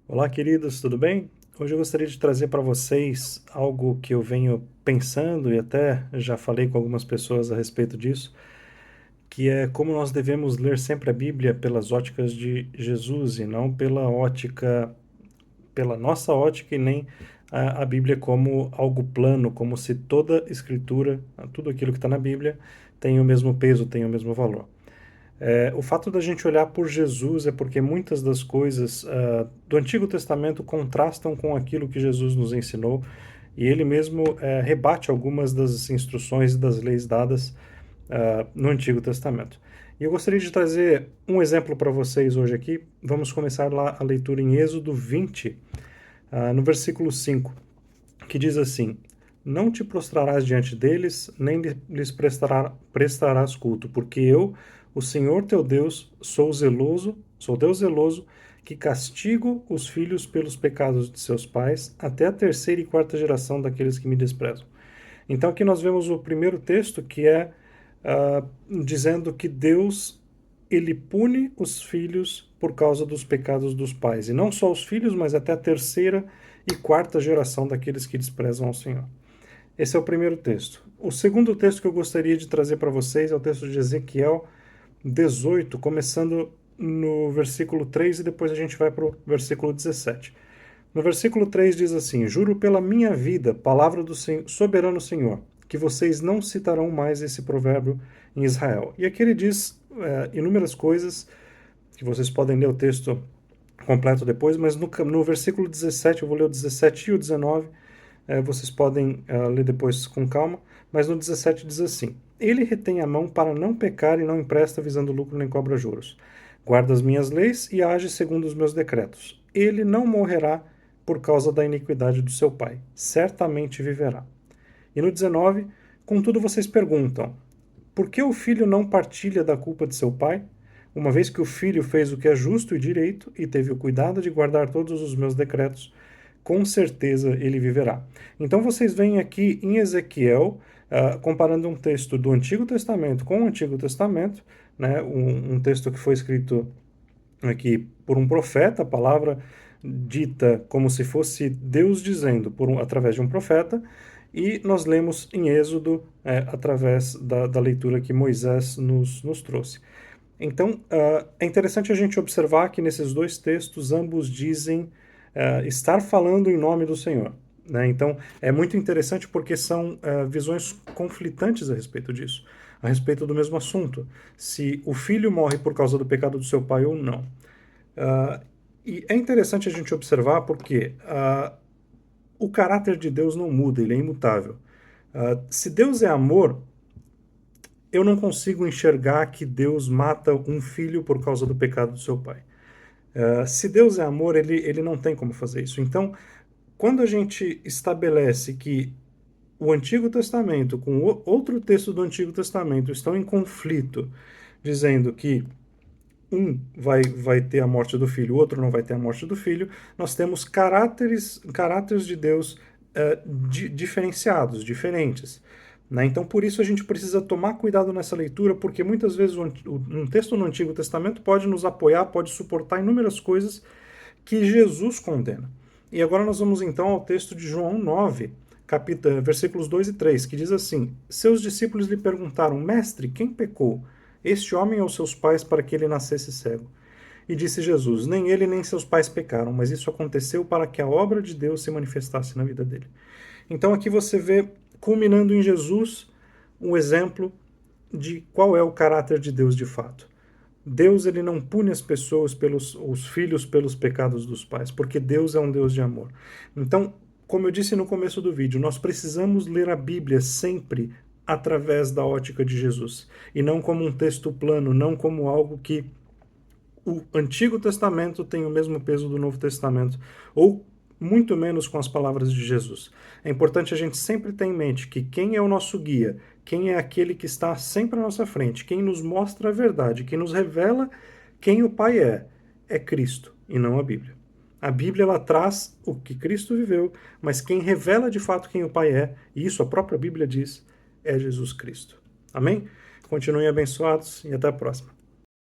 Olá, queridos, tudo bem? Hoje eu gostaria de trazer para vocês algo que eu venho pensando e até já falei com algumas pessoas a respeito disso, que é como nós devemos ler sempre a Bíblia pelas óticas de Jesus e não pela nossa ótica e nem a Bíblia como algo plano, como se toda escritura, tudo aquilo que está na Bíblia, tem o mesmo peso, tem o mesmo valor. O fato da gente olhar por Jesus é porque muitas das coisas do Antigo Testamento contrastam com aquilo que Jesus nos ensinou e ele mesmo rebate algumas das instruções e das leis dadas no Antigo Testamento. E eu gostaria de trazer um exemplo para vocês hoje aqui. Vamos começar lá a leitura em Êxodo 20, no versículo 5, que diz assim: Não te prostrarás diante deles, nem lhes prestarás culto, porque eu, o Senhor teu Deus, sou Deus zeloso, que castigo os filhos pelos pecados de seus pais, até a terceira e quarta geração daqueles que me desprezam. Então aqui nós vemos o primeiro texto que é dizendo que Deus ele pune os filhos por causa dos pecados dos pais. E não só os filhos, mas até a terceira e quarta geração daqueles que desprezam ao Senhor. Esse é o primeiro texto. O segundo texto que eu gostaria de trazer para vocês é o texto de Ezequiel 18, começando no versículo 3 e depois a gente vai para o versículo 17. No versículo 3 diz assim: Juro pela minha vida, palavra do soberano Senhor, que vocês não citarão mais esse provérbio em Israel. E aqui ele diz inúmeras coisas, que vocês podem ler o texto completo depois, mas no versículo 17, eu vou ler o 17 e o 19, vocês podem ler depois com calma, mas no 17 diz assim: Ele retém a mão para não pecar e não empresta visando lucro nem cobra juros. Guarda as minhas leis e age segundo os meus decretos. Ele não morrerá por causa da iniquidade do seu pai. Certamente viverá. E no 19, contudo vocês perguntam: por que o filho não partilha da culpa de seu pai? Uma vez que o filho fez o que é justo e direito e teve o cuidado de guardar todos os meus decretos, com certeza ele viverá. Então vocês veem aqui em Ezequiel, comparando um texto do Antigo Testamento com o Antigo Testamento, né, um texto que foi escrito aqui por um profeta, a palavra dita como se fosse Deus dizendo através de um profeta, e nós lemos em Êxodo através da leitura que Moisés nos trouxe. Então, é interessante a gente observar que nesses dois textos ambos dizem estar falando em nome do Senhor. Né? Então, é muito interessante porque são visões conflitantes a respeito disso, a respeito do mesmo assunto. Se o filho morre por causa do pecado do seu pai ou não. E é interessante a gente observar porque o caráter de Deus não muda, ele é imutável. Se Deus é amor, eu não consigo enxergar que Deus mata um filho por causa do pecado do seu pai. Se Deus é amor, ele não tem como fazer isso. Então, quando a gente estabelece que o Antigo Testamento com outro texto do Antigo Testamento estão em conflito, dizendo que vai ter a morte do filho, o outro não vai ter a morte do filho, nós temos caráteres de Deus diferenciados, diferentes. Né? Então, por isso, a gente precisa tomar cuidado nessa leitura, porque muitas vezes um texto no Antigo Testamento pode nos apoiar, pode suportar inúmeras coisas que Jesus condena. E agora nós vamos então ao texto de João 9, versículos 2 e 3, que diz assim: Seus discípulos lhe perguntaram, Mestre, quem pecou? Este homem ou seus pais para que ele nascesse cego? E disse Jesus: Nem ele nem seus pais pecaram, mas isso aconteceu para que a obra de Deus se manifestasse na vida dele. Então aqui você vê, culminando em Jesus, um exemplo de qual é o caráter de Deus de fato. Deus ele não pune as pessoas os filhos pelos pecados dos pais, porque Deus é um Deus de amor. Então, como eu disse no começo do vídeo, nós precisamos ler a Bíblia sempre através da ótica de Jesus, e não como um texto plano, não como algo que o Antigo Testamento tem o mesmo peso do Novo Testamento, ou muito menos com as palavras de Jesus. É importante a gente sempre ter em mente que quem é o nosso guia, quem é aquele que está sempre à nossa frente, quem nos mostra a verdade, quem nos revela quem o Pai é Cristo e não a Bíblia. A Bíblia ela traz o que Cristo viveu, mas quem revela de fato quem o Pai e isso a própria Bíblia diz, é Jesus Cristo. Amém? Continuem abençoados e até a próxima.